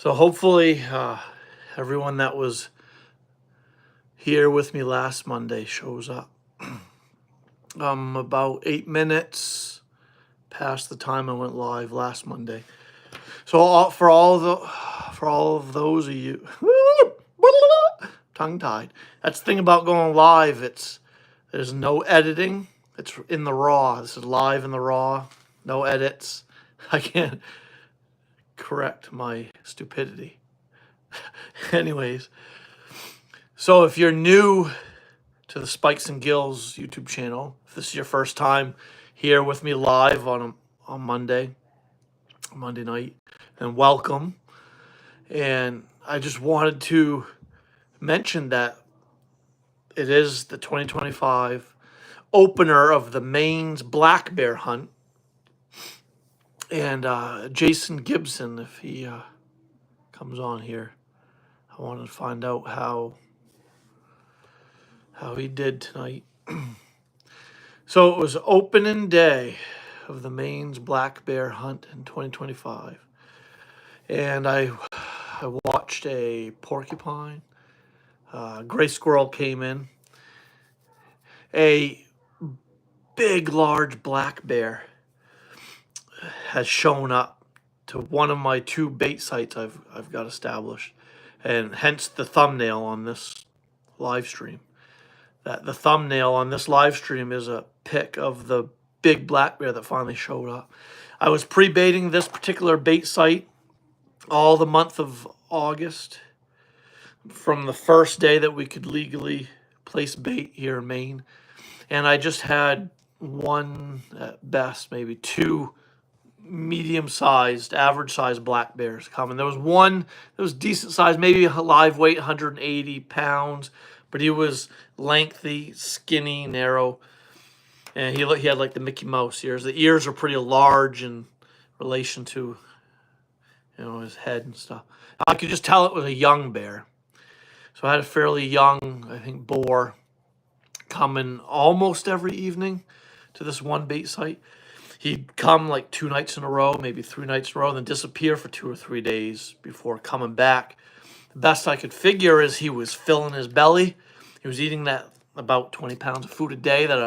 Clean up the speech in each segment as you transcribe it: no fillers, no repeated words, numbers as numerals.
So hopefully everyone that was here with me last Monday shows up. About 8 minutes past the time I went live last Monday. So for all of those of you, tongue tied. That's the thing about going live. There's no editing. It's in the raw. This is live in the raw. No edits. I can't correct my stupidity. Anyways, so if you're new to the Spikes and Gills YouTube channel, if this is your first time here with me live on Monday night, then welcome. And I just wanted to mention that it is the 2025 opener of the Maine's black bear hunt. And Jason Gibson, if he comes on here, I wanted to find out how he did tonight. So it was opening day of the Maine's black bear hunt in 2025. And I watched a porcupine. Gray squirrel came in. A big, large black bear has shown up to one of my 2 bait sites I've got established, and hence the thumbnail on this live stream. That the thumbnail on this live stream is a pic of the big black bear that finally showed up. I was pre-baiting this particular bait site all the month of August, from the first day that we could legally place bait here in Maine. And I just had one, at best, maybe 2 medium-sized, average-sized black bears come. And there was one that was decent size, maybe a live weight, 180 pounds. But he was lengthy, skinny, narrow. And he had like the Mickey Mouse ears. The ears are pretty large in relation to, his head and stuff. I could just tell it was a young bear. So I had a fairly young, I think, boar coming almost every evening to this one bait site. He'd come like 2 nights in a row, maybe 3 nights in a row, and then disappear for 2 or 3 days before coming back. The best I could figure is he was filling his belly. He was eating that about 20 pounds of food a day that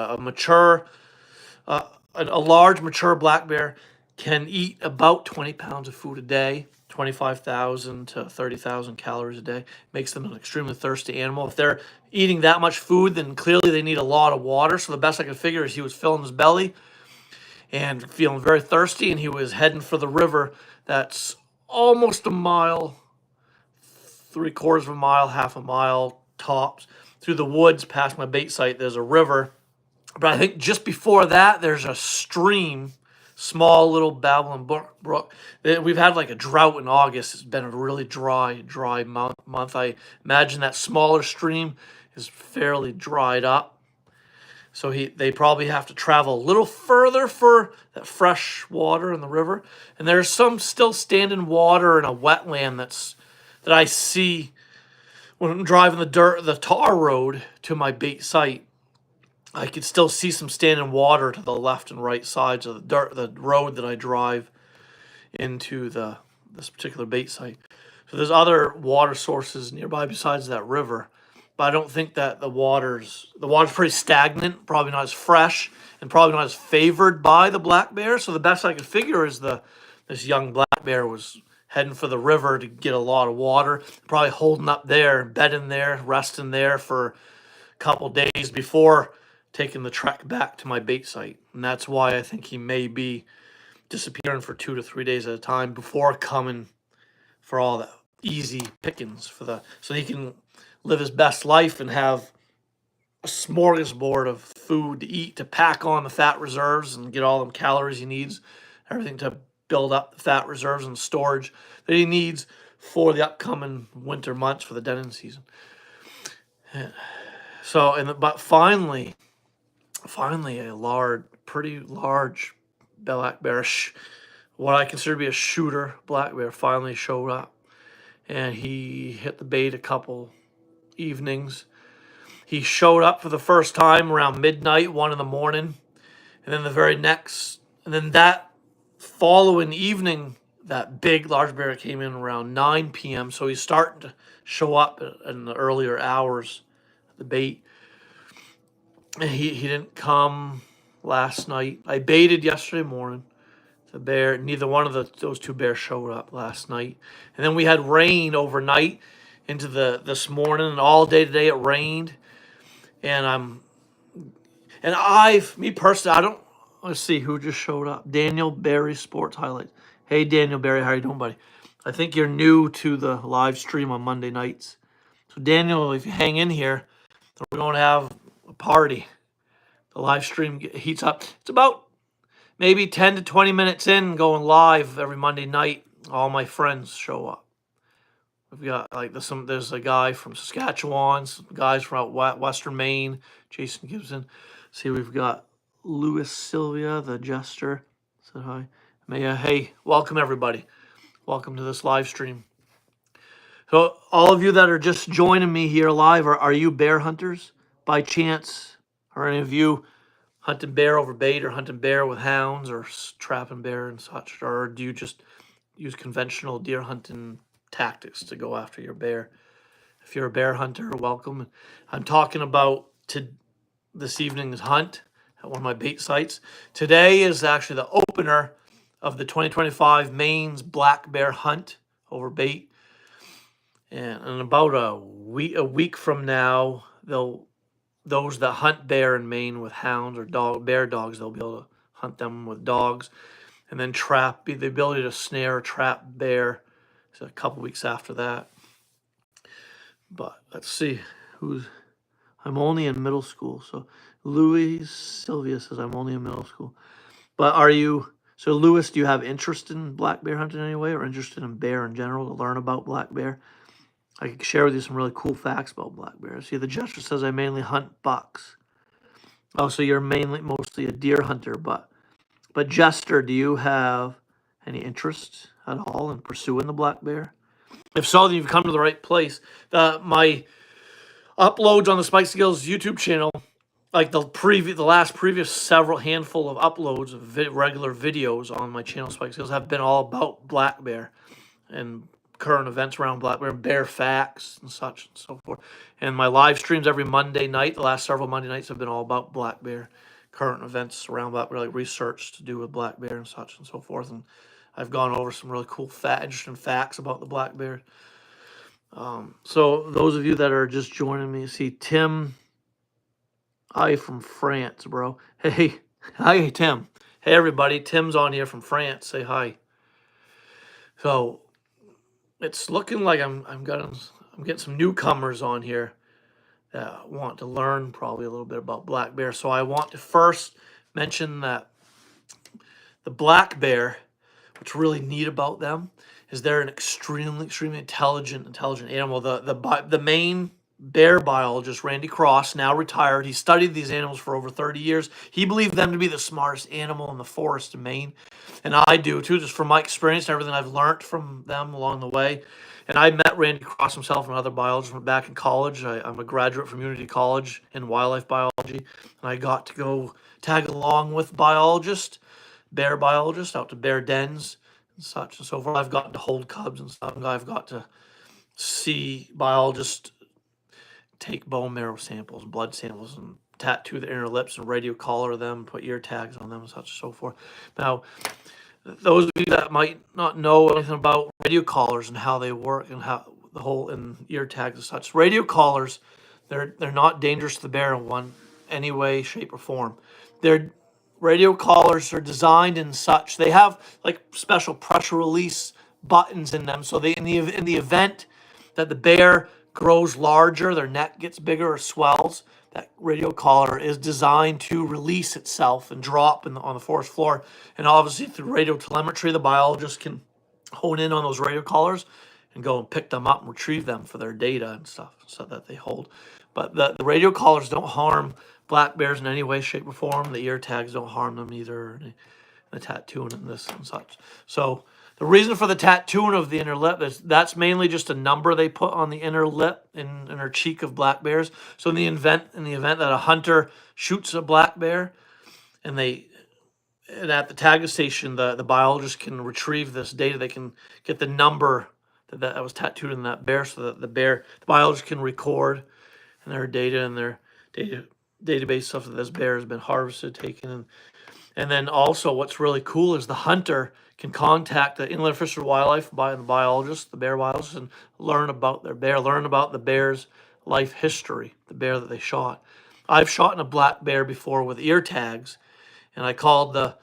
a large mature black bear can eat about 20 pounds of food a day, 25,000 to 30,000 calories a day. Makes them an extremely thirsty animal. If they're eating that much food, then clearly they need a lot of water. So the best I could figure is he was filling his belly and feeling very thirsty, and he was heading for the river that's almost a mile, 3/4 of a mile, half a mile tops, through the woods past my bait site. There's a river, but I think just before that there's a stream, small little babbling brook. We've had like a drought in August. It's been a really dry month. I imagine that smaller stream is fairly dried up. So they probably have to travel a little further for that fresh water in the river. And there's some still standing water in a wetland that I see when I'm driving the tar road to my bait site. I could still see some standing water to the left and right sides of the road that I drive into this particular bait site. So there's other water sources nearby besides that river. But I don't think that the water's pretty stagnant, probably not as fresh, and probably not as favored by the black bear. So the best I could figure is this young black bear was heading for the river to get a lot of water, probably holding up there, bedding there, resting there for a couple days before taking the trek back to my bait site. And that's why I think he may be disappearing for 2 to 3 days at a time before coming for all the easy pickings so he can live his best life and have a smorgasbord of food to eat, to pack on the fat reserves and get all them calories he needs, everything to build up the fat reserves and storage that he needs for the upcoming winter months for the denning season. So, but finally a pretty large black bear, what I consider to be a shooter black bear, finally showed up, and he hit the bait a couple evenings. He showed up for the first time around midnight, 1 in the morning, and then that following evening, that big large bear came in around 9 p.m. So he's starting to show up in the earlier hours, the bait. And he didn't come last night. I baited yesterday morning. The bear, neither one of those two bears showed up last night. And then we had rain overnight into this morning, and all day today it rained. And me personally, I don't, let's see who just showed up. Daniel Barry Sports Highlights. Hey, Daniel Barry, how you doing, buddy? I think you're new to the live stream on Monday nights. So, Daniel, if you hang in here, we're going to have a party. The live stream heats up. It's about maybe 10 to 20 minutes in going live every Monday night. All my friends show up. We've got like there's a guy from Saskatchewan, some guys from out Western Maine, Jason Gibson. See, we've got Louis Sylvia, the jester, said hi. Hey, welcome everybody. Welcome to this live stream. So all of you that are just joining me here live, are you bear hunters by chance? Are any of you hunting bear over bait or hunting bear with hounds or trapping bear and such? Or do you just use conventional deer hunting tactics to go after your bear? If you're a bear hunter, welcome. I'm talking about this evening's hunt at one of my bait sites. Today is actually the opener of the 2025 Maine's black bear hunt over bait. And in about a week from now, those that hunt bear in Maine with hounds or bear dogs, they'll be able to hunt them with dogs, and then the ability to snare or trap bear. So a couple weeks after that. But let's see I'm only in middle school. So Louis Sylvia says I'm only in middle school. But so Louis, do you have interest in black bear hunting anyway, or interested in bear in general to learn about black bear? I can share with you some really cool facts about black bears. See, the jester says I mainly hunt bucks. Oh, so you're mostly a deer hunter, but Jester, do you have any interest at all in pursuing the black bear? If so, then you've come to the right place. My uploads on the Spike Skills YouTube channel, like the last previous several handful of uploads of regular videos on my channel, Spike Skills, have been all about black bear and current events around black bear facts and such and so forth. And my live streams every Monday night, the last several Monday nights have been all about black bear, current events around black bear, like research to do with black bear and such and so forth. And I've gone over some really cool, interesting facts about the black bear. So those of you that are just joining me, see Tim, from France, bro. Hey, hi, Tim. Hey, everybody. Tim's on here from France. Say hi. So it's looking like I'm getting some newcomers on here that want to learn probably a little bit about black bear. So I want to first mention that the black bear, what's really neat about them is they're an extremely intelligent animal. The main bear biologist, Randy Cross, now retired, he studied these animals for over 30 years. He believed them to be the smartest animal in the forest in Maine. And I do too, just from my experience and everything I've learned from them along the way. And I met Randy Cross himself and other biologists back in college. I'm a graduate from Unity College in wildlife biology. And I got to go tag along with bear biologists, out to bear dens and such and so forth. I've gotten to hold cubs and stuff. And I've got to see biologists take bone marrow samples, blood samples, and tattoo their inner lips and radio collar them, put ear tags on them and such and so forth. Now, those of you that might not know anything about radio collars and how they work and how the whole and ear tags and such, radio collars, they're not dangerous to the bear in any way, shape, or form. Their radio collars are designed in such, they have like special pressure release buttons in them, so in the event that the bear grows larger, their neck gets bigger or swells, that radio collar is designed to release itself and drop on the forest floor. And obviously through radio telemetry, the biologist can hone in on those radio collars and go and pick them up and retrieve them for their data and stuff so that they hold. But the radio collars don't harm black bears in any way, shape, or form. The ear tags don't harm them either. And the tattooing and this and such. So the reason for the tattooing of the inner lip is that's mainly just a number they put on the inner lip in her cheek of black bears. So in the event that a hunter shoots a black bear and and at the tagging station, the biologist can retrieve this data. They can get the number that was tattooed in that bear, so that the biologist can record and their data and their database stuff that this bear has been harvested, taken, and then also what's really cool is the hunter can contact the inland fish and wildlife by the biologist, the bear biologist, and learn about their bear, learn about the bear's life history, the bear that they shot. I've shot in a black bear before with ear tags, and I called the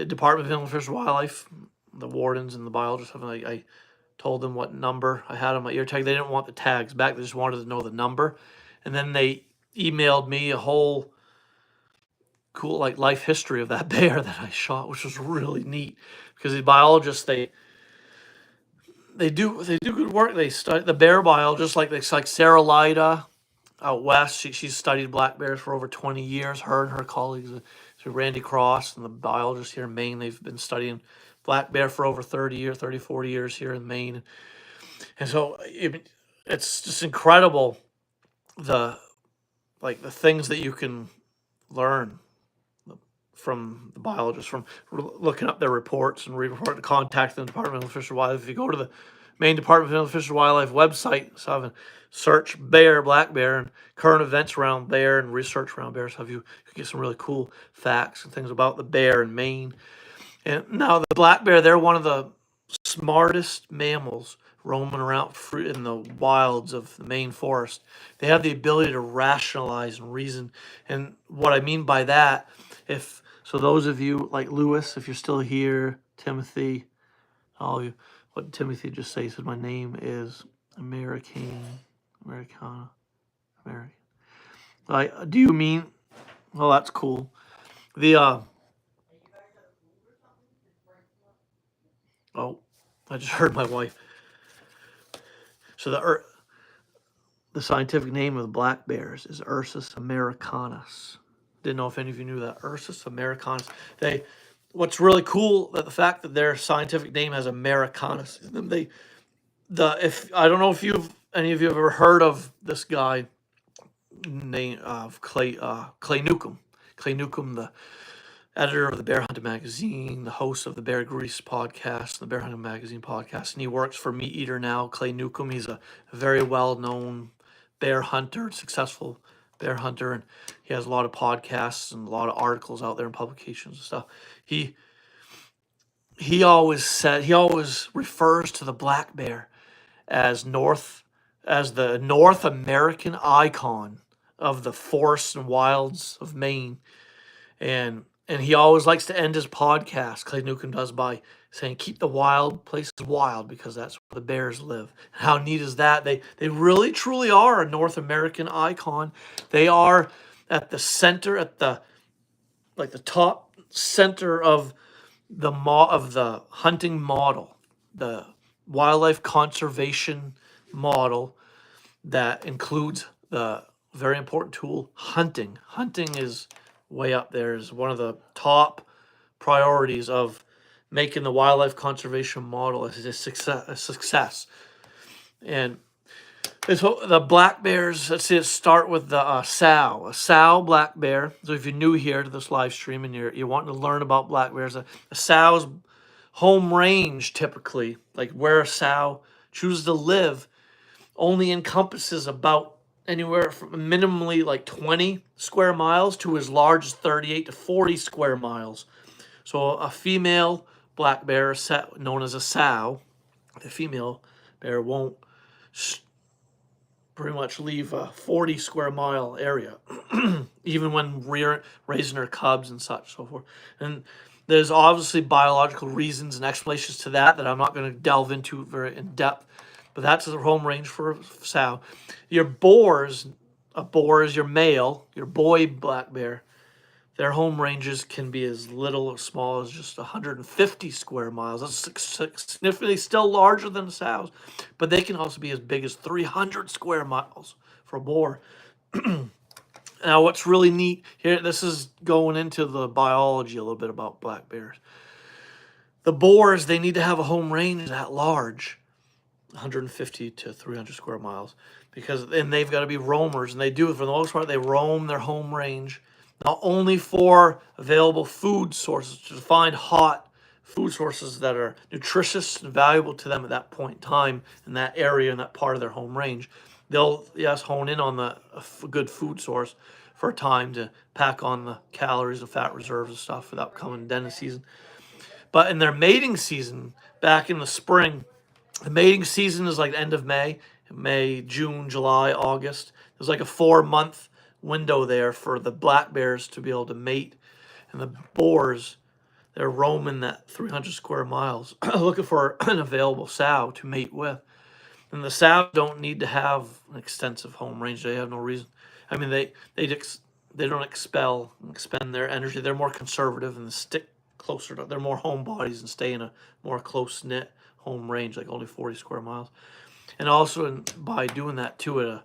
Department of Inland Fish and Wildlife, the wardens and the biologists, and I told them what number I had on my ear tag. They didn't want the tags back; they just wanted to know the number, and then they emailed me a whole cool like life history of that bear that I shot, which was really neat because the biologists they do good work. They study the bear biologists like Sarah Lida out west. She's studied black bears for over 20 years. Her and her colleagues, so Randy Cross and the biologists here in Maine, they've been studying black bear for over 40 years here in Maine. And so it's just incredible the the things that you can learn from the biologists, from looking up their reports and report, contacting the Department of Fish and Wildlife. If you go to the Maine Department of Fish and Wildlife website, so search bear, black bear, and current events around bear and research around bears. You get some really cool facts and things about the bear in Maine. And now the black bear, they're one of the smartest mammals roaming around in the wilds of the Maine forest. They have the ability to rationalize and reason. And what I mean by that, so those of you like Lewis, if you're still here, Timothy, all you, what Timothy just say, he said, my name is Americana. Do you mean, well, that's cool. Oh, I just heard my wife. So the scientific name of the black bears is Ursus americanus. Didn't know if any of you knew that. Ursus americanus. What's really cool that the fact that their scientific name has americanus. If I don't know if any of you have ever heard of this guy named Clay Newcomb. Clay Newcomb, the editor of the Bear Hunter magazine, the host of the Bear Grease podcast, the Bear Hunter magazine podcast, and he works for Meat Eater now. Clay Newcomb, he's a very well-known bear hunter, successful bear hunter, and he has a lot of podcasts and a lot of articles out there and publications and stuff. He always refers to the black bear as the North American icon of the forests and wilds of Maine, and he always likes to end his podcast, Clay Newcomb does, by saying, keep the wild places wild because that's where the bears live. How neat is that? They really, truly are a North American icon. They are at the center, the top center of the hunting model, the wildlife conservation model that includes the very important tool, hunting. Hunting is way up there, is one of the top priorities of making the wildlife conservation model a success. And so the black bears, let's start with the sow. A sow black bear. So if you're new here to this live stream and you're wanting to learn about black bears, a sow's home range, typically, like where a sow chooses to live, only encompasses about anywhere from minimally like 20 square miles to as large as 38 to 40 square miles. So a female black bear, known as a sow, the female bear won't pretty much leave a 40 square mile area, even when raising her cubs and such, so forth. And there's obviously biological reasons and explanations to that I'm not going to delve into very in depth, but that's the home range for a sow. Your boars, a boar is your male, your boy black bear. Their home ranges can be as little or small as just 150 square miles. That's significantly still larger than the sows, but they can also be as big as 300 square miles for a boar. Now, what's really neat here, this is going into the biology a little bit about black bears. The boars, they need to have a home range that large, 150 to 300 square miles, because then they've got to be roamers, and they do, for the most part, they roam their home range not only for available food sources, to find hot food sources that are nutritious and valuable to them at that point in time in that area, in that part of their home range. They'll, yes, hone in on a good food source for a time to pack on the calories and fat reserves and stuff for the upcoming denning season. But in their mating season, back in the spring, the mating season is like the end of May, June, July, August. There's like a 4-month window there for the black bears to be able to mate. And the boars, they're roaming that 300 square miles looking for an available sow to mate with. And the sows don't need to have an extensive home range. They have no reason. I mean, they don't expend their energy. They're more conservative and stick closer to. They're more homebodies and stay in a more close knit home range, like only 40 square miles. And also, by doing that too,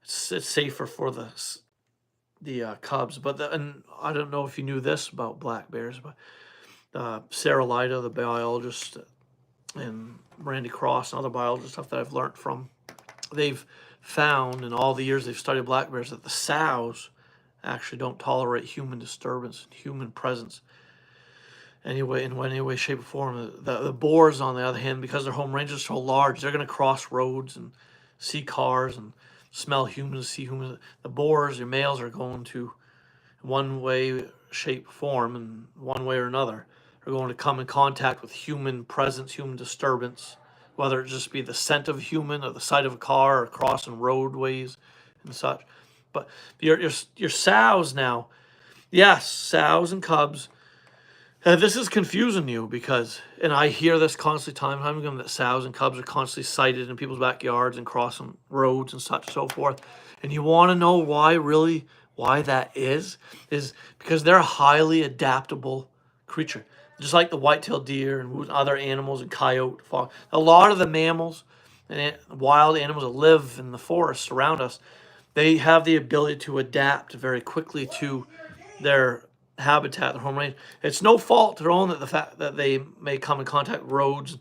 it's safer for the cubs. But and I don't know if you knew this about black bears, but Sarah Lida, the biologist, and Randy Cross and other biologists, stuff that I've learned from, they've found in all the years they've studied black bears that the sows actually don't tolerate human disturbance, human presence, anyway, in any way, shape, or form. The boars, on the other hand, because their home range is so large, they're going to cross roads and see cars and smell humans, see humans. The boars, your males, are going to, one way, shape, form, and one way or another, are going to come in contact with human presence, human disturbance, whether it just be the scent of a human or the sight of a car or crossing roadways and such. But your sows now, yes, sows and cubs. This is confusing you because, and I hear this constantly time and time again, that sows and cubs are constantly sighted in people's backyards and crossing roads and such and so forth. And you want to know why that is because they're a highly adaptable creature. Just like the white-tailed deer and other animals and coyote, fox. A lot of the mammals and wild animals that live in the forests around us, they have the ability to adapt very quickly to their habitat, their home range. It's no fault of their own that the fact that they may come in contact with roads.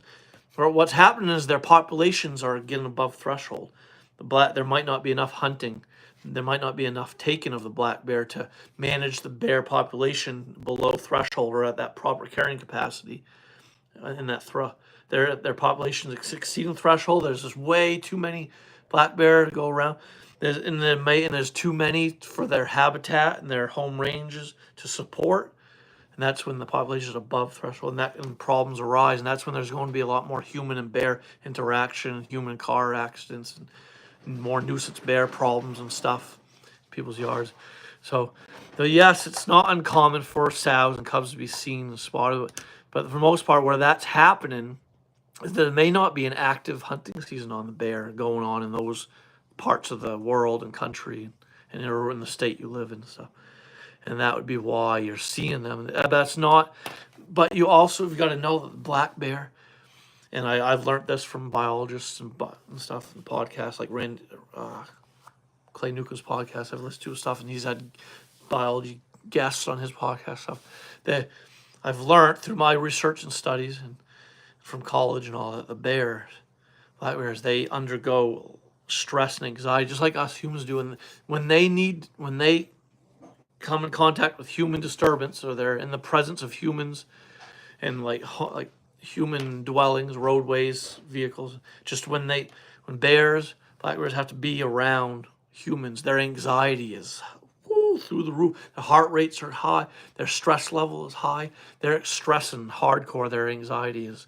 Or what's happening is their populations are getting above threshold. There might not be enough hunting. There might not be enough taken of the black bear to manage the bear population below threshold or at that proper carrying capacity in that their population is exceeding threshold. There's just way too many black bear to go around. There's too many for their habitat and their home ranges to support. And that's when the population is above threshold, and problems arise. And that's when there's going to be a lot more human and bear interaction, human car accidents, and more nuisance bear problems and stuff in people's yards. So, yes, it's not uncommon for sows and cubs to be seen and spotted, but for the most part, where that's happening is that it may not be an active hunting season on the bear going on in those parts of the world and country and in the state you live in. So, and that would be why you're seeing them. That's not, but you also have got to know that the black bear, and I've learned this from biologists and stuff and podcasts like Clay Newcomb's podcast. I've listened to his stuff, and he's had biology guests on his podcast stuff. That I've learned through my research and studies and from college and all that, the black bears, they undergo stress and anxiety just like us humans do. And when they come in contact with human disturbance, or they're in the presence of humans and like human dwellings, roadways, vehicles, just when black bears have to be around humans, their anxiety is through the roof. The heart rates are high, their stress level is high, they're stressing hardcore, their anxiety is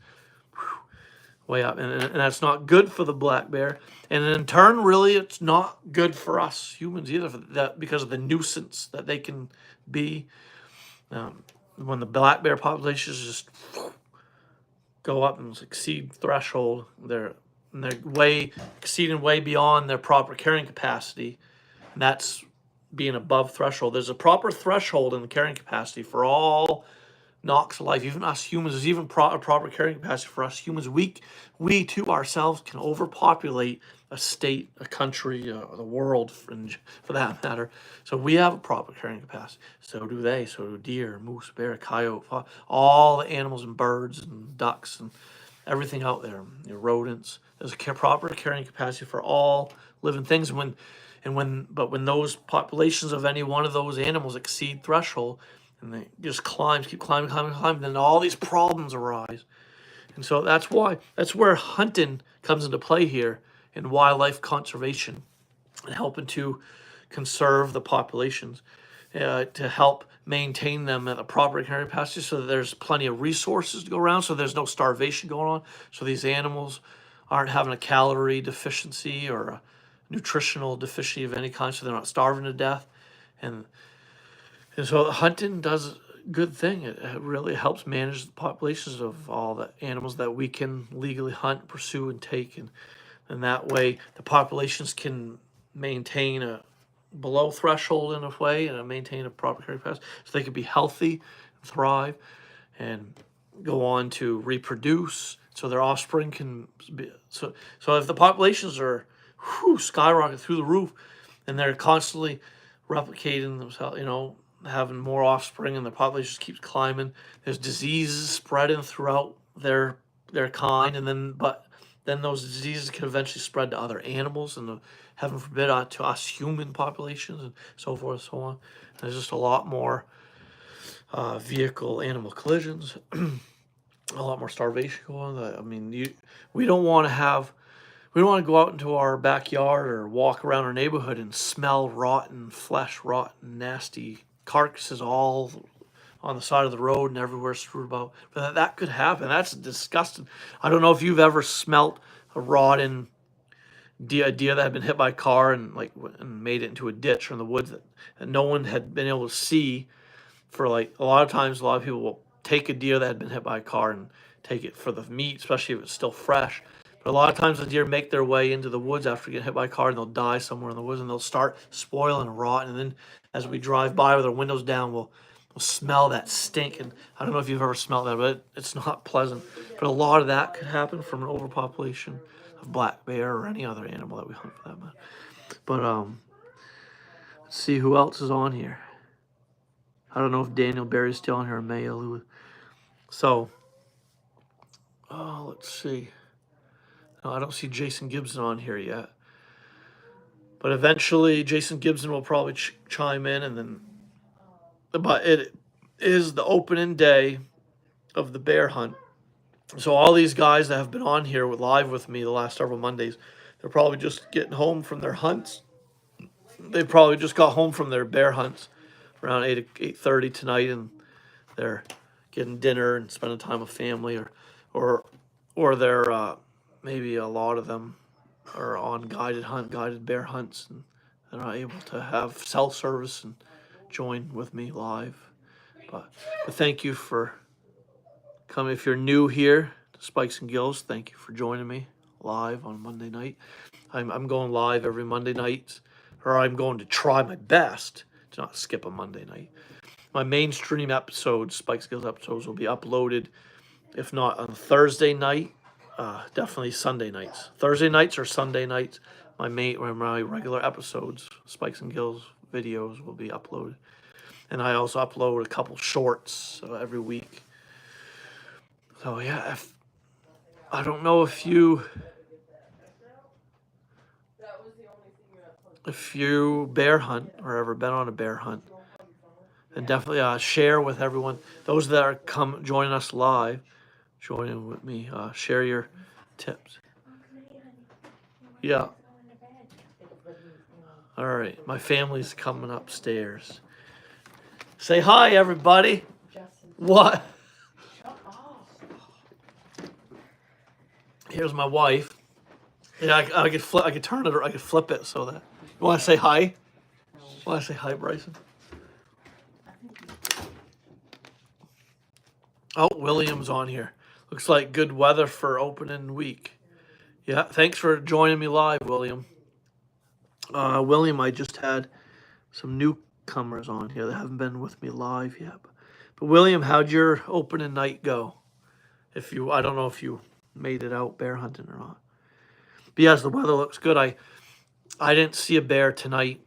way up, and that's not good for the black bear. And in turn, really, it's not good for us humans either, because of the nuisance that they can be. When the black bear populations just go up and exceed threshold, they're exceeding way beyond their proper carrying capacity, and that's being above threshold. There's a proper threshold in the carrying capacity for all knocks of life, even us humans. There's even a proper carrying capacity for us humans. We too ourselves can overpopulate a state, a country, the world, for that matter. So we have a proper carrying capacity. So do they. So do deer, moose, bear, coyote, all the animals and birds and ducks and everything out there, rodents. There's a proper carrying capacity for all living things. But when those populations of any one of those animals exceed threshold, and they just keep climbing, then all these problems arise. And so that's where hunting comes into play here in wildlife conservation and helping to conserve the populations, to help maintain them at the proper carrying capacity so that there's plenty of resources to go around, so there's no starvation going on, so these animals aren't having a calorie deficiency or a nutritional deficiency of any kind, so they're not starving to death. And so hunting does a good thing. It really helps manage the populations of all the animals that we can legally hunt, pursue, and take. And that way the populations can maintain a below threshold in a way and maintain a proper carrying capacity so they can be healthy, thrive, and go on to reproduce so their offspring can be. So if the populations are skyrocket through the roof and they're constantly replicating themselves, having more offspring, and the population just keeps climbing, there's diseases spreading throughout their kind, and then those diseases can eventually spread to other animals, and heaven forbid to us human populations, and so forth and so on. There's just a lot more vehicle animal collisions, a lot more starvation going on. I mean, we don't want to go out into our backyard or walk around our neighborhood and smell rotten flesh, rotten, nasty carcasses all on the side of the road and everywhere strewed about. But that could happen. That's disgusting. I don't know if you've ever smelt a rotten deer that had been hit by a car and made it into a ditch or in the woods that no one had been able to see for a lot of times. A lot of people will take a deer that had been hit by a car and take it for the meat, especially if it's still fresh. But a lot of times the deer make their way into the woods after getting hit by a car, and they'll die somewhere in the woods, and they'll start spoiling and rotting. And then as we drive by with our windows down, we'll smell that stink. And I don't know if you've ever smelled that, but it's not pleasant. But a lot of that could happen from an overpopulation of black bear or any other animal that we hunt for that matter. But let's see who else is on here. I don't know if Daniel Berry's still on here or Mayo. So, let's see. No, I don't see Jason Gibson on here yet. But eventually, Jason Gibson will probably chime in, and then. But it is the opening day of the bear hunt. So all these guys that have been on here live with me the last several Mondays, they're probably just getting home from their hunts. They probably just got home from their bear hunts around 8:30 tonight, and they're getting dinner and spending time with family, or they're maybe a lot of them are on guided bear hunts, and they're not able to have cell service and join with me live. But thank you for coming. If you're new here to Spikes and Gills, thank you for joining me live on Monday night. I'm going live every Monday night, or I'm going to try my best to not skip a Monday night. My mainstream episodes, Spikes and Gills episodes, will be uploaded, if not on Thursday night, definitely Sunday nights. Thursday nights or Sunday nights, my regular episodes, Spikes and Gills videos, will be uploaded. And I also upload a couple shorts every week. So yeah, I don't know if you bear hunt or ever been on a bear hunt, then definitely share with everyone. Those that are joining us live, joining with me, share your tips. Yeah. All right, my family's coming upstairs. Say hi, everybody. What? Here's my wife. Yeah, I could turn it, or I could flip it so that. You want to say hi? You want to say hi, Bryson? Oh, William's on here. Looks like good weather for opening week. Yeah, thanks for joining me live, William. William, I just had some newcomers on here that haven't been with me live yet. But William, how'd your opening night go? I don't know if you made it out bear hunting or not. But yes, the weather looks good. I didn't see a bear tonight.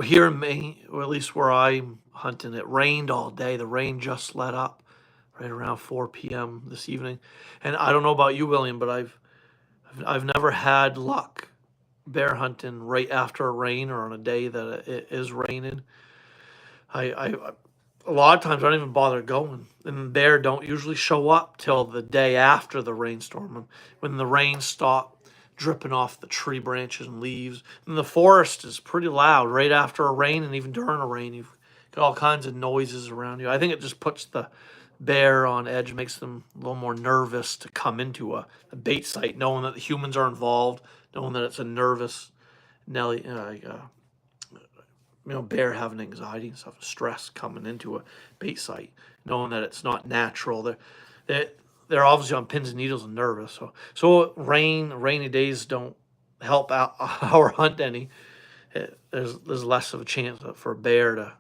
Here in Maine, or at least where I'm hunting, it rained all day. The rain just let up right around 4 p.m. this evening. And I don't know about you, William, but I've never had luck bear hunting right after a rain or on a day that it is raining. I a lot of times I don't even bother going, and bear don't usually show up till the day after the rainstorm when the rain stop dripping off the tree branches and leaves. And the forest is pretty loud right after a rain, and even during a rain, you've got all kinds of noises around you. I think it just puts the bear on edge, makes them a little more nervous to come into a bait site, knowing that the humans are involved, knowing that it's a nervous Nelly, bear having anxiety and stuff, stress coming into a bait site, knowing that it's not natural. They're, they're obviously on pins and needles and nervous. So rainy days don't help out our hunt any. There's less of a chance for a bear to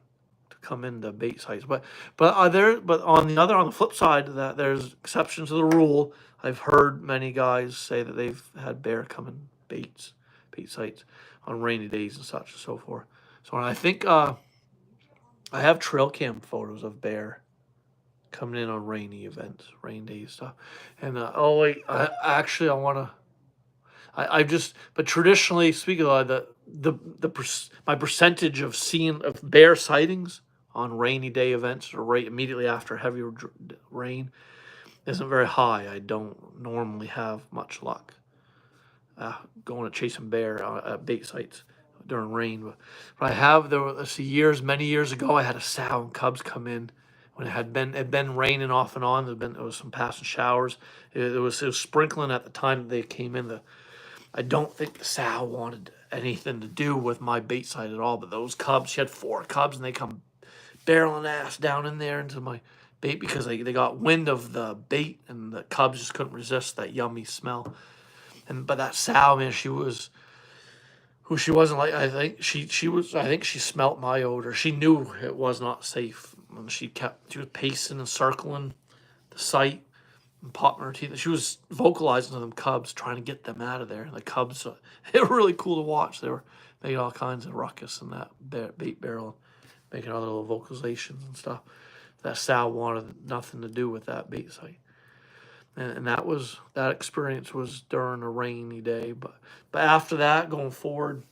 come into bait sites. But on the flip side of that, there's exceptions to the rule. I've heard many guys say that they've had bear come in bait sites on rainy days and such and so forth. So I think I have trail cam photos of bear coming in on rainy events, rain days stuff. And oh wait, I want to. But traditionally speaking, my percentage of bear sightings on rainy day events or right immediately after heavy rain isn't very high. I don't normally have much luck going to chasing bear at bait sites during rain. But I have many years ago, I had a sow and cubs come in when it had been raining off and on. There was some passing showers. It was sprinkling at the time that they came in. I don't think the sow wanted anything to do with my bait site at all. But those cubs, she had 4 cubs, and they come barreling ass down in there into my bait because they got wind of the bait, and the cubs just couldn't resist that yummy smell. But that sow, man, she was who she wasn't like. I think she smelt my odor. She knew it was not safe. And she was pacing and circling the site and popping her teeth. She was vocalizing to them cubs, trying to get them out of there. And the cubs, they were really cool to watch. They were making all kinds of ruckus in that bait barrel, making other little vocalizations and stuff. That sow wanted nothing to do with that bait site. And that experience was during a rainy day. But after that, going forward,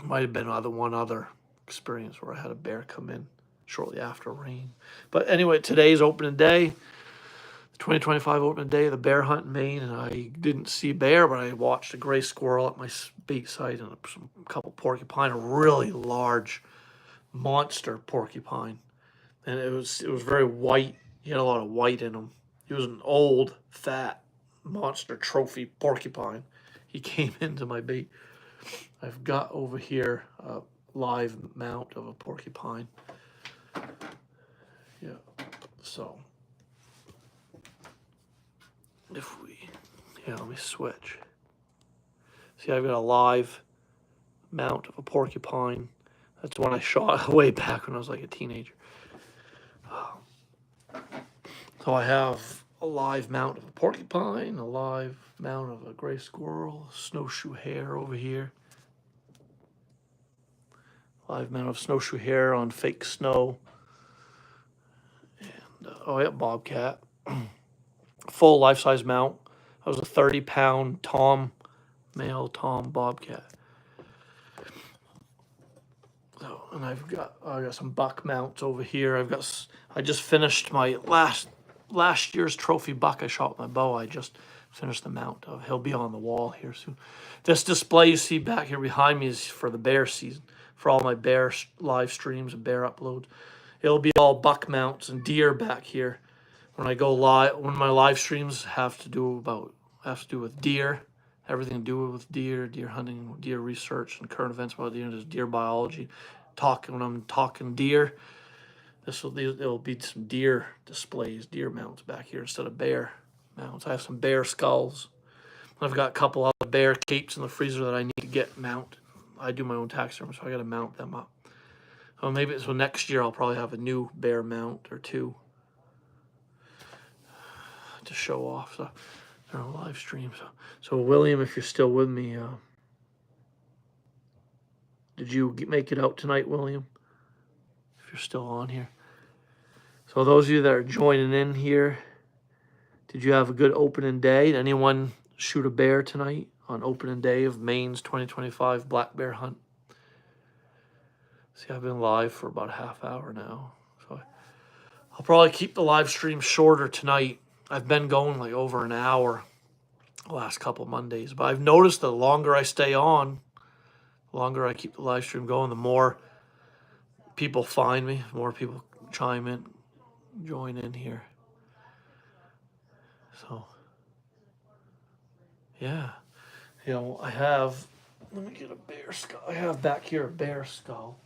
might have been one other experience where I had a bear come in shortly after rain. But anyway, today's opening day, the 2025 opening day, the bear hunt in Maine, and I didn't see bear, but I watched a gray squirrel at my bait site and a couple porcupine, a really large monster porcupine, and it was very white. He had a lot of white in him. He was an old, fat, monster trophy porcupine. He came into my bait. I've got over here a live mount of a porcupine. Yeah, so let me switch. See, I've got a live mount of a porcupine. That's the one I shot way back when I was like a teenager. So I have a live mount of a porcupine, a live mount of a gray squirrel, snowshoe hare over here. Live mount of snowshoe hare on fake snow. And, bobcat. Full life-size mount. That was a 30-pound male Tom bobcat. So, and I got some buck mounts over here. I just finished my last year's trophy buck I shot with my bow. I just finished the mount of. He'll be on the wall here soon. This display you see back here behind me is for the bear season, for all my bear live streams and bear uploads. It'll be all buck mounts and deer back here. When I go live, when my live streams have to do with deer, everything to do with deer hunting, deer research, and current events about deer, deer biology. When I'm talking deer, it'll be some deer displays, deer mounts back here instead of bear mounts. I have some bear skulls. I've got a couple other bear capes in the freezer that I need to get mounted. I do my own taxidermy, so I got to mount them up. So next year I'll probably have a new bear mount or two to show off. So they're on live stream. So William, if you're still with me, did you make it out tonight, William? If you're still on here. So those of you that are joining in here, did you have a good opening day? Did anyone shoot a bear tonight on opening day of Maine's 2025 black bear hunt. See, I've been live for about a half hour now, so I'll probably keep the live stream shorter tonight. I've been going like over an hour the last couple Mondays, but I've noticed the longer I stay on, the longer I keep the live stream going, the more people find me, the more people chime in, join in here. So, yeah, you know, I have, let me get a bear skull. I have back here a bear skull.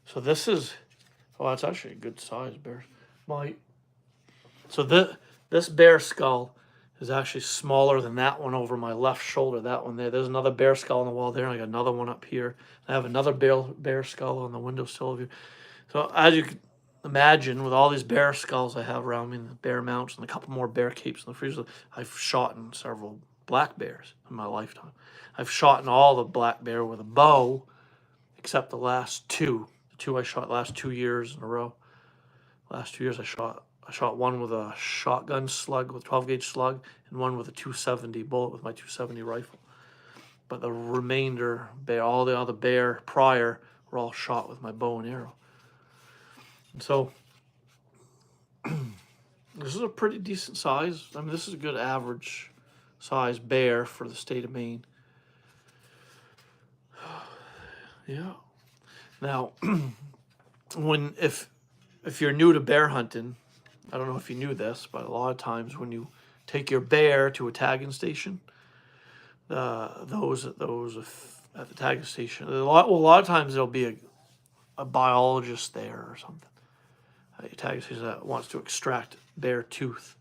So this is, oh, that's actually a good size bear. So this bear skull is actually smaller than that one over my left shoulder. That one there. There's another bear skull on the wall there, and I got another one up here. I have another bear skull on the windowsill of you. So as you can imagine, with all these bear skulls I have around me, and the bear mounts, and a couple more bear capes in the freezer, I've shot in several black bears in my lifetime. I've shot in all the black bear with a bow, except the last two. The two I shot last 2 years in a row. Last 2 years I shot one with a shotgun slug, with 12 gauge slug, and one with a 270 bullet with my 270 rifle. But the remainder, all the other bear prior, were all shot with my bow and arrow. And so this is a pretty decent size. I mean, this is a good average size bear for the state of Maine. Yeah. Now, if you're new to bear hunting, I don't know if you knew this, but a lot of times when you take your bear to a tagging station, those at the tagging station, a lot of times there'll be a biologist there or something. A tagging station that wants to extract bear tooth.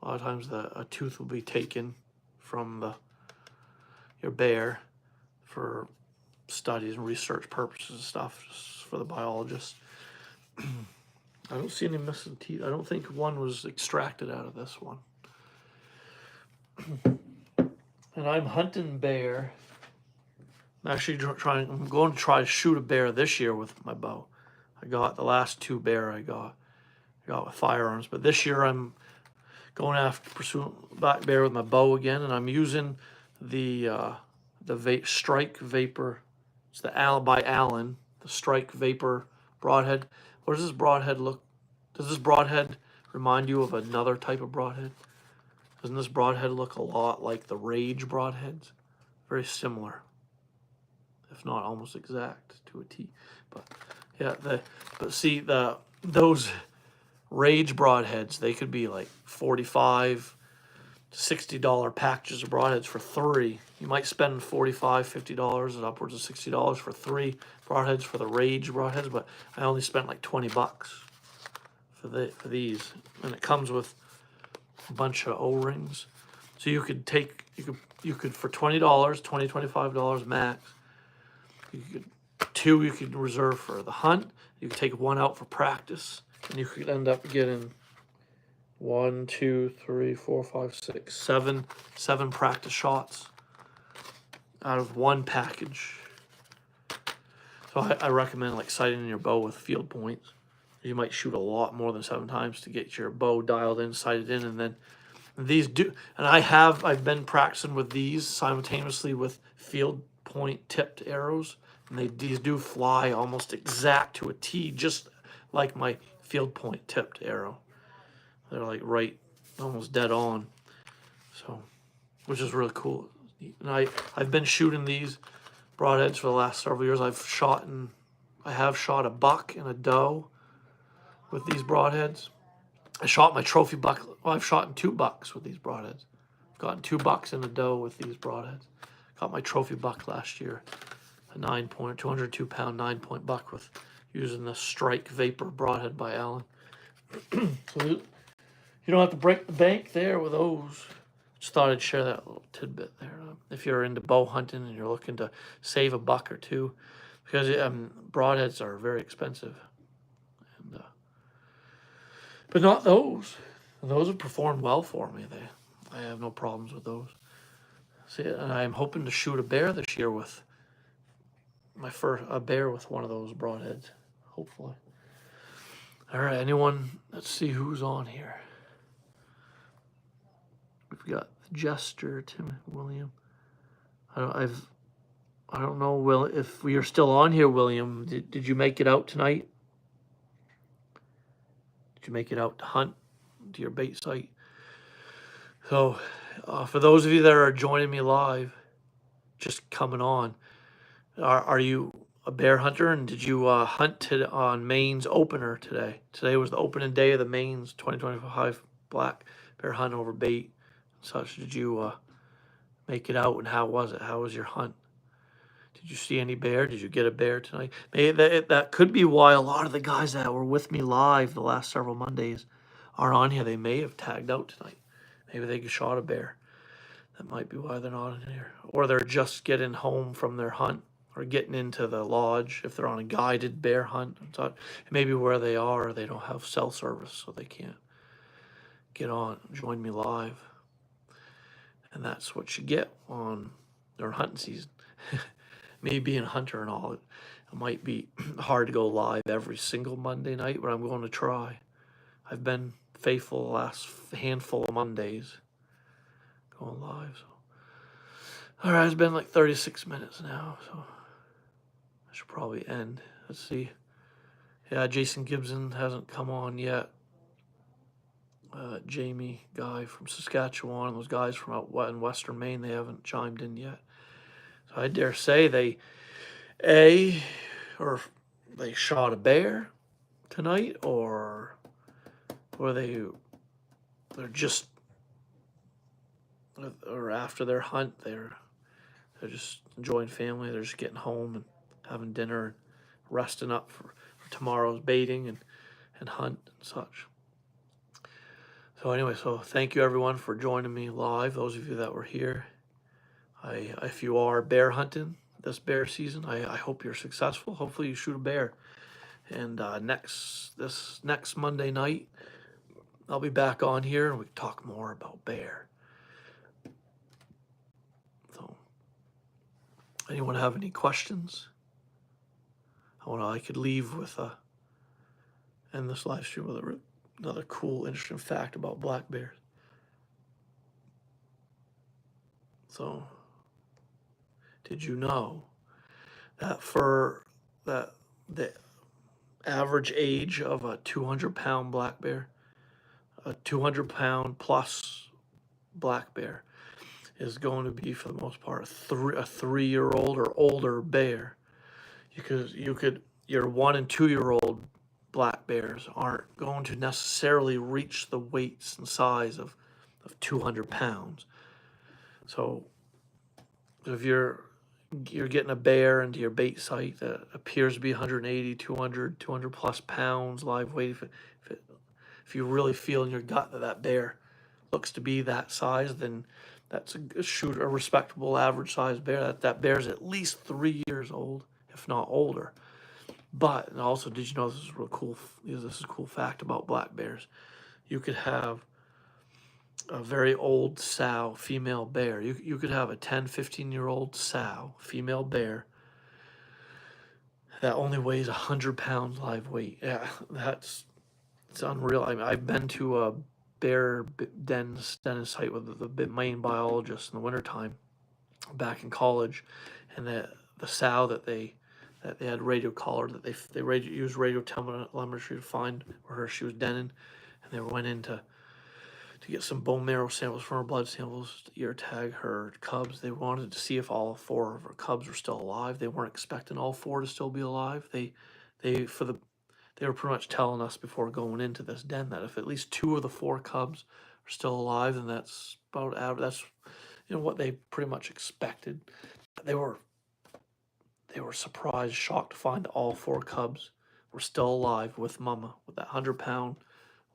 A lot of times a tooth will be taken from your bear for studies and research purposes and stuff, just for the biologist. I don't see any missing teeth. I don't think one was extracted out of this one. And I'm hunting bear. I'm going to try to shoot a bear this year with my bow. I got the last two bear I got with firearms, but this year I'm going after pursuing black bear with my bow again, and I'm using the Strike Vapor. It's the by Allen, the Strike Vapor broadhead. What does this broadhead look? Does this broadhead remind you of another type of broadhead? Doesn't this broadhead look a lot like the Rage broadheads? Very similar, if not almost exact to a T. But yeah, those Rage broadheads, they could be like $45 to $60 packages of broadheads for 3. You might spend $45, $50 and upwards of $60 for 3 broadheads for the Rage broadheads, but I only spent like $20 for these, and it comes with a bunch of O-rings. So you could for $20, $25 max. You could reserve for the hunt. You could take one out for practice, and you could end up getting 1, 2, 3, 4, 5, 6, 7 practice shots out of one package. So I recommend like sighting in your bow with field points. You might shoot a lot more than 7 times to get your bow dialed in, sighted in, and then these do. And I've been practicing with these simultaneously with field point tipped arrows, and these do fly almost exact to a T, just like my field point tipped arrow. They're like right, almost dead on. So, which is really cool. And I've been shooting these broadheads for the last several years. I have shot a buck and a doe with these broadheads. I shot my trophy buck. Well, I've shot 2 bucks with these broadheads. I've gotten 2 bucks and a doe with these broadheads. Got my trophy buck last year, a 202-pound 9-point buck with using the Strike Vapor broadhead by Allen. So you don't have to break the bank there with those. Just thought I'd share that little tidbit there. If you're into bow hunting and you're looking to save a buck or two, because broadheads are very expensive. And, but not those. And those have performed well for me. I have no problems with those. See, and I'm hoping to shoot a bear this year with a bear with one of those broadheads, hopefully. All right, anyone? Let's see who's on here. We got Jester, Tim, William. I don't know, Will, if we are still on here, William. Did you make it out tonight? Did you make it out to hunt to your bait site? So, for those of you that are joining me live, just coming on, are you a bear hunter? And did you hunt on Maine's opener today? Today was the opening day of the Maine's 2025 black bear hunt over bait and such. Did you make it out, and how was it? How was your hunt? Did you see any bear? Did you get a bear tonight? Maybe that could be why a lot of the guys that were with me live the last several Mondays are on here. They may have tagged out tonight. Maybe they shot a bear. That might be why they're not in here. Or they're just getting home from their hunt or getting into the lodge if they're on a guided bear hunt. Maybe where they are, they don't have cell service, so they can't get on, join me live. And that's what you get on their hunting season. Me being a hunter and all, it might be hard to go live every single Monday night, but I'm going to try. I've been faithful the last handful of Mondays going live. So, all right, it's been like 36 minutes now, so I should probably end. Let's see. Yeah, Jason Gibson hasn't come on yet. Jamie guy from Saskatchewan, those guys from out in Western Maine, they haven't chimed in yet. So I dare say they shot a bear tonight, or they're just, or after their hunt, they're just enjoying family. They're just getting home and having dinner and resting up for tomorrow's baiting and hunt and such. So anyway, so thank you everyone for joining me live. Those of you that were here. If you are bear hunting this bear season, I hope you're successful. Hopefully you shoot a bear. And this next Monday night, I'll be back on here and we can talk more about bear. So, anyone have any questions? I could leave with end this live stream with another cool, interesting fact about black bears. So, did you know that the average age of a 200-pound black bear, a 200-pound plus black bear, is going to be, for the most part, a 3-year-old or older bear? Your 1 and 2-year-old black bears aren't going to necessarily reach the weights and size of 200 pounds. So if you're getting a bear into your bait site that appears to be 180, 200 plus pounds live weight, if you really feel in your gut that bear looks to be that size, then that's a respectable average size bear. That bear's at least 3 years old, if not older. But, and also, did you know, this is real cool? This is a cool fact about black bears. You could have a very old sow female bear. You could have a 10, 15-year-old sow female bear that only weighs 100 pounds live weight. Yeah, it's unreal. I've been to a bear den site with the main biologist in the wintertime back in college, and the sow that they had radio collared, that they used radio telemetry to find where she was denning, and they went in to get some bone marrow samples from her blood samples to ear tag her cubs. They wanted to see if all 4 of her cubs were still alive. They weren't expecting all 4 to still be alive. They were pretty much telling us before going into this den that if at least 2 of the 4 cubs are still alive, then that's about average. That's what they pretty much expected. They were surprised, shocked to find that all 4 cubs were still alive with mama, with that 100-pound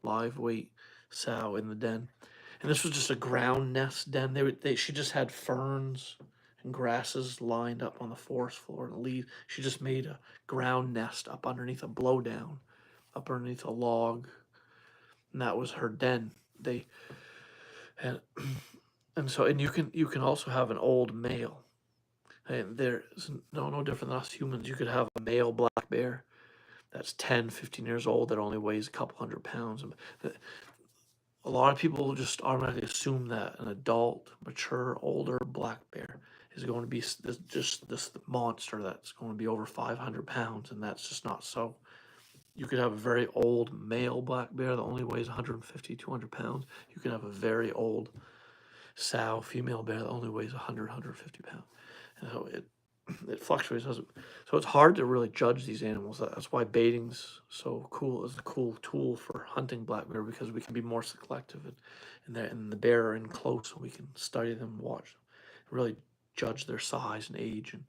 live weight sow in the den. And this was just a ground nest den. She just had ferns and grasses lined up on the forest floor and leaves. She just made a ground nest up underneath a blowdown, up underneath a log, and that was her den. And you can also have an old male. And there's no different than us humans. You could have a male black bear that's 10, 15 years old that only weighs a couple 100 pounds. a lot of people just automatically assume that an adult, mature, older black bear is going to be this monster that's going to be over 500 pounds, and that's just not so. You could have a very old male black bear that only weighs 150, 200 pounds. You could have a very old sow female bear that only weighs 100, 150 pounds. And so it fluctuates. So it's hard to really judge these animals. That's why baiting's so cool. It's a cool tool for hunting black bear, because we can be more selective, and the bear are in close, and we can study them, watch them, really judge their size and age, and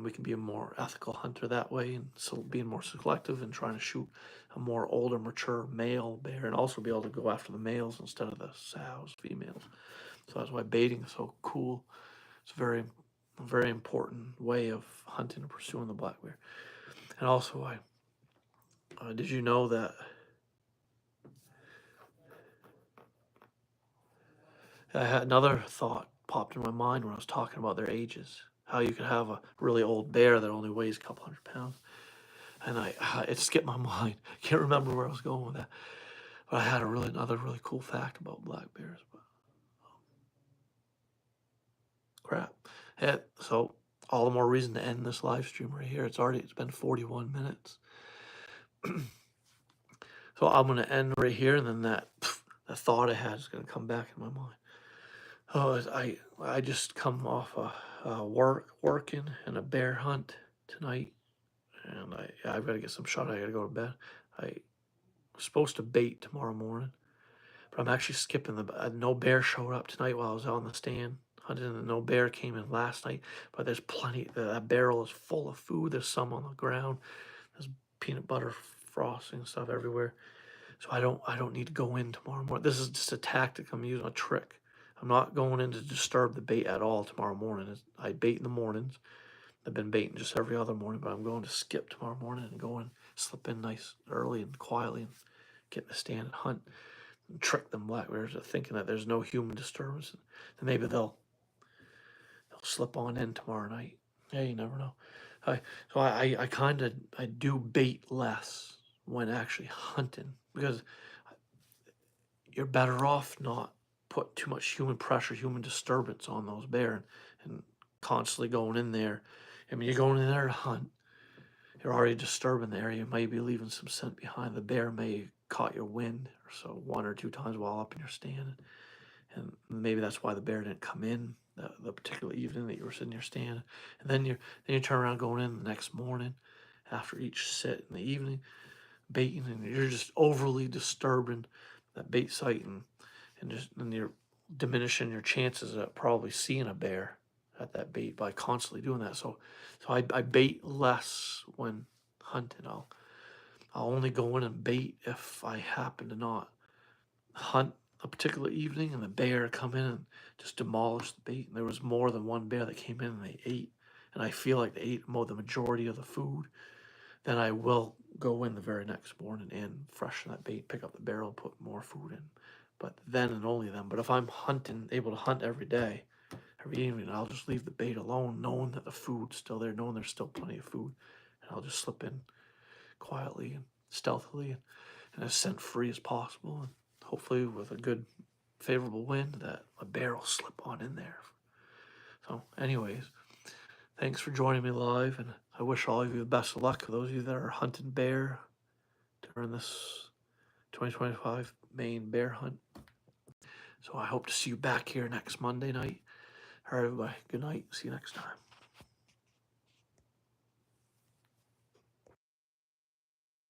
we can be a more ethical hunter that way, and so being more selective and trying to shoot a more older, mature male bear, and also be able to go after the males instead of the sows, females. So that's why baiting is so cool. It's a very important way of hunting and pursuing the black bear. And also, did you know that I had another thought popped in my mind when I was talking about their ages? How you could have a really old bear that only weighs a couple hundred pounds, and it skipped my mind. Can't remember where I was going with that, but I had another really cool fact about black bears. But crap, yeah. So all the more reason to end this live stream right here. It's been 41 minutes. So I'm gonna end right here, and then that thought I had is gonna come back in my mind. Oh, I just come off working and a bear hunt tonight, and I've got to get some shot. I got to go to bed. I was supposed to bait tomorrow morning, but I'm actually skipping no bear showed up tonight while I was on the stand hunting, and no bear came in last night. But there's plenty. That barrel is full of food. There's some on the ground. There's peanut butter frosting and stuff everywhere. So I don't need to go in tomorrow morning. This is just a tactic I'm using, a trick. I'm not going in to disturb the bait at all tomorrow morning. I bait in the mornings. I've been baiting just every other morning, but I'm going to skip tomorrow morning and go and slip in nice early and quietly and get in the stand and hunt and trick them black bears into thinking that there's no human disturbance. And maybe they'll slip on in tomorrow night. Yeah, you never know. I do bait less when actually hunting, because you're better off not put too much human pressure, human disturbance on those bear, and constantly going in there. I mean, you're going in there to hunt. You're already disturbing the area. You may be leaving some scent behind. The bear may caught your wind or so 1 or 2 times while up in your stand, and maybe that's why the bear didn't come in the particular evening that you were sitting in your stand. And then you turn around going in the next morning after each sit in the evening, baiting, and you're just overly disturbing that bait site, and you're diminishing your chances of probably seeing a bear at that bait by constantly doing that. So I bait less when hunting. I'll only go in and bait if I happen to not hunt a particular evening and the bear come in and just demolish the bait. And there was more than one bear that came in and they ate, and I feel like they ate the majority of the food. Then I will go in the very next morning and freshen that bait, pick up the barrel, put more food in. But then and only then. But if I'm able to hunt every day, every evening, I'll just leave the bait alone, knowing that the food's still there, knowing there's still plenty of food. And I'll just slip in quietly and stealthily and as scent free as possible. And hopefully with a good favorable wind that a bear will slip on in there. So anyways, thanks for joining me live, and I wish all of you the best of luck. For those of you that are hunting bear during this 2025 Maine bear hunt. So I hope to see you back here next Monday night. All right, everybody. Good night. See you next time.